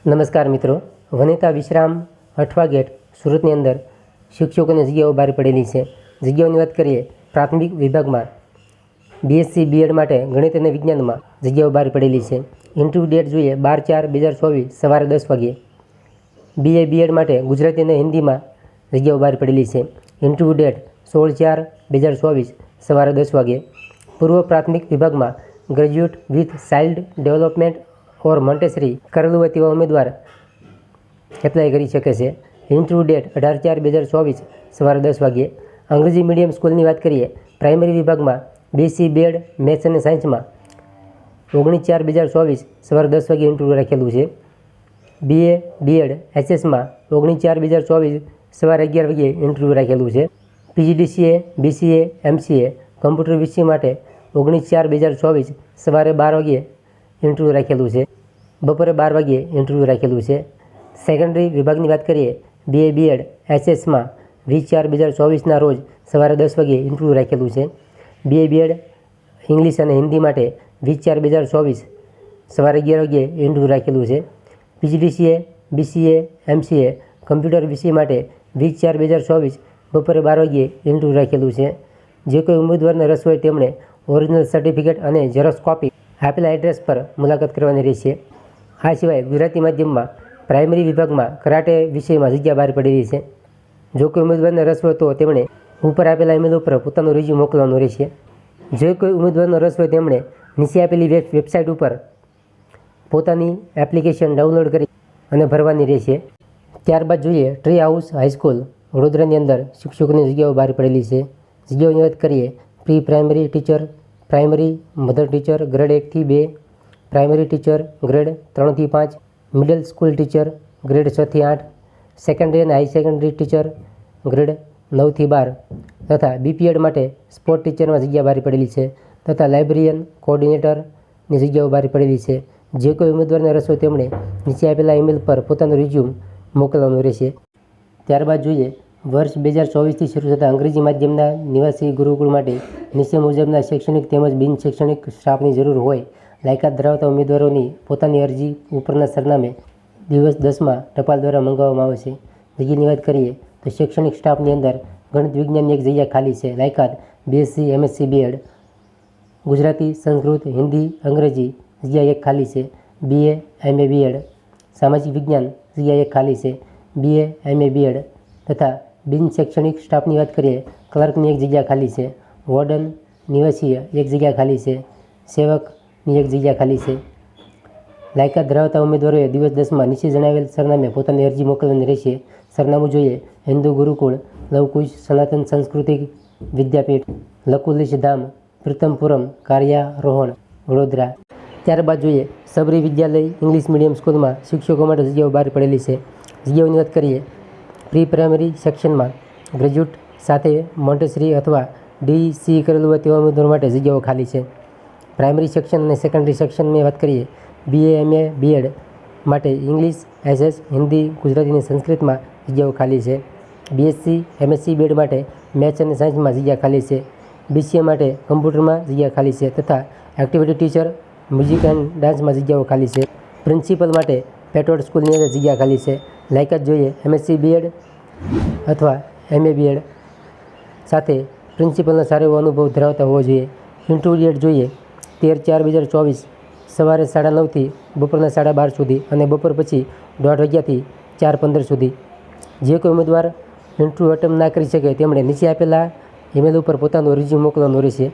નમસ્કાર મિત્રો, વનિતા વિશ્રામ અઠવા ગેટ સુરતની અંદર શિક્ષકોની જગ્યાઓ બહાર પડેલી છે. જગ્યાઓની વાત કરીએ, પ્રાથમિક વિભાગમાં BSc B.Ed માટે ગણિત અને વિજ્ઞાનમાં જગ્યાઓ બહાર પડેલી છે. ઇન્ટરવ્યૂ ડેટ જોઈએ 12/4/2024 સવારે 10 વાગ્યે. BA B.Ed માટે ગુજરાતી અને હિન્દીમાં જગ્યાઓ બહાર પડેલી છે. ઇન્ટરવ્યૂ ડેટ 16/4/2024 સવારે 10 વાગ્યે. પૂર્વ પ્રાથમિક વિભાગમાં graduate with child development or Montessori કરેલું હોય તેવા ઉમેદવાર એપ્લાય કરી શકે છે. ઇન્ટરવ્યૂ ડેટ 18/4/2024 સવારે 10 વાગ્યે. અંગ્રેજી મીડિયમ સ્કૂલની વાત કરીએ, પ્રાઇમરી વિભાગમાં BSc B.Ed મેથ્સ અને સાયન્સમાં 19/4/2024 સવારે 10 વાગ્યે ઇન્ટરવ્યૂ રાખેલું છે. BA B.Ed HSમાં 19/4/2024 સવારે 11 વાગ્યે ઇન્ટરવ્યૂ રાખેલું છે. PGDCA BCA MCA કમ્પ્યુટર વિષય માટે 19/4/2024 સવારે 12 વાગ્યે ઇન્ટરવ્યૂ રાખેલું છે. બપોરે 12 વાગ્યે ઇન્ટરવ્યૂ રાખેલું છે. સેકન્ડરી વિભાગની વાત કરીએ, BA B.Ed HSમાં 20/4/2024ના રોજ સવારે 10 વાગ્યે ઇન્ટરવ્યૂ રાખેલું છે. BA B.Ed ઇંગ્લિશ અને હિન્દી માટે 20/4/2024 સવારે 11 વાગ્યે ઇન્ટરવ્યૂ રાખેલું છે. PGDCA BCA MCA કમ્પ્યુટર વિષય માટે 20/4/2024 બપોરે 12 વાગ્યે ઇન્ટરવ્યૂ રાખેલું છે. જે કોઈ ઉમેદવારને રસ હોય તેમણે ઓરિજિનલ સર્ટિફિકેટ અને ઝેરોક્ષ કોપી આપેલા એડ્રેસ પર મુલાકાત કરવાની રહેશે. આ સિવાય ગુજરાતી માધ્યમમાં પ્રાઇમરી વિભાગમાં કરાટે વિષયમાં જગ્યા બહાર પડેલી છે. જો કોઈ ઉમેદવારને રસ હોય તો તેમણે ઉપર આપેલા ઈમેલ ઉપર પોતાનું રિઝ્યુમ મોકલવાનું રહેશે. જો કોઈ ઉમેદવારનો રસ હોય તેમણે નીચે આપેલી વેબસાઇટ ઉપર પોતાની એપ્લિકેશન ડાઉનલોડ કરી અને ભરવાની રહેશે. ત્યારબાદ જોઈએ ટ્રી હાઉસ હાઈસ્કૂલ વડોદરાની અંદર શિક્ષકોની જગ્યાઓ બહાર પડેલી છે. જગ્યાઓની વાત કરીએ, pre primary teacher, primary mother teacher grade 1 થી 2, પ્રાઇમરી ટીચર ગ્રેડ 3 થી 5, મિડલ સ્કૂલ ટીચર ગ્રેડ 6 થી 8, સેકન્ડરી અને હાઈ સેકન્ડરી ટીચર ગ્રેડ 9 થી 12 તથા BPEd માટે સ્પોર્ટ ટીચરમાં જગ્યા બહાર પડેલી છે તથા લાઇબ્રેરિયન કોઓર્ડિનેટરની જગ્યાઓ બહાર પડેલી છે. જે કોઈ ઉમેદવારને રસ હોય તેમણે નીચે આપેલા ઈમેલ પર પોતાનું રિઝ્યુમ મોકલવાનું રહેશે. ત્યારબાદ જોઈએ વર્ષ 2024થી શરૂ થતા અંગ્રેજી માધ્યમના નિવાસી ગુરુકુળ માટે નીચે મુજબના શૈક્ષણિક તેમજ બિન શૈક્ષણિક સ્ટાફની જરૂર હોય. લાયકાત ધરાવતા ઉમેદવારોની પોતાની અરજી ઉપરના સરનામે દિવસ 10માં ટપાલ દ્વારા મંગાવવામાં આવશે. જગ્યાની વાત કરીએ તો શૈક્ષણિક સ્ટાફની અંદર ગણિત વિજ્ઞાનની એક જગ્યા ખાલી છે. લાયકાત BSc MSc B.Ed Gujarati, Sanskrit, Hindi, અંગ્રેજી જગ્યા એક ખાલી છે. BA MA B.Ed સામાજિક વિજ્ઞાન જગ્યા એક ખાલી છે. BA MA B.Ed તથા બિન શૈક્ષણિક સ્ટાફની વાત કરીએ, ક્લર્કની એક જગ્યા ખાલી છે. વોર્ડન નિવાસીય એક જગ્યા ખાલી છે. સેવકની એક જગ્યા ખાલી છે. લાયકાત ધરાવતા ઉમેદવારોએ દિવસ 10માં નીચે જણાવેલ સરનામે પોતાની અરજી મોકલવાની રહેશે. સરનામું જોઈએ હિન્દુ ગુરુકુળ, લવકુશ સનાતન સાંસ્કૃતિક વિદ્યાપીઠ, લકુલિશ ધામ, પ્રીતમપુરમ, કાર્યારોહણ, વડોદરા. ત્યારબાદ જોઈએ સબરી વિદ્યાલય ઇંગ્લિશ મીડિયમ સ્કૂલમાં શિક્ષકો માટે જગ્યાઓ બહાર પડેલી છે. જગ્યાઓની વાત કરીએ, પ્રી પ્રાઇમરી સેક્શનમાં ગ્રેજ્યુએટ સાથે મોન્ટેસરી અથવા DC કરેલું હોય તેવા ઉમેદવારો માટે જગ્યાઓ ખાલી છે. પ્રાઇમરી સેક્શન અને સેકન્ડરી સેક્શનની વાત કરીએ, BA MA B.Ed માટે ઇંગ્લિશ, SS, હિન્દી, ગુજરાતી અને સંસ્કૃતમાં જગ્યાઓ ખાલી છે. BSc MSc B.Ed માટે મેથ્સ અને સાયન્સમાં જગ્યા ખાલી છે. BCA માટે કમ્પ્યુટરમાં જગ્યા ખાલી છે તથા એક્ટિવિટી ટીચર મ્યુઝિક એન્ડ ડાન્સમાં જગ્યાઓ ખાલી છે. પ્રિન્સિપલ માટે પેટોડ સ્કૂલની અંદર જગ્યા ખાલી છે. લાયકાત જોઈએ MSc B.Ed અથવા MA B.Ed સાથે પ્રિન્સિપલનો સારો એવો અનુભવ ધરાવતા હોવો જોઈએ. ઇન્ટરવ્યૂ ડેટ જોઈએ 13/4/2024 સવારે 9:30થી બપોરના 12:30 સુધી અને બપોર પછી 1:30 વાગ્યાથી 4:15 સુધી. જે કોઈ ઉમેદવાર ઇન્ટરવ્યૂ અટેમ્પ ના કરી શકે તેમણે નીચે આપેલા ઈમેલ ઉપર પોતાનું રિઝ્યુમ મોકલવાનું રહેશે.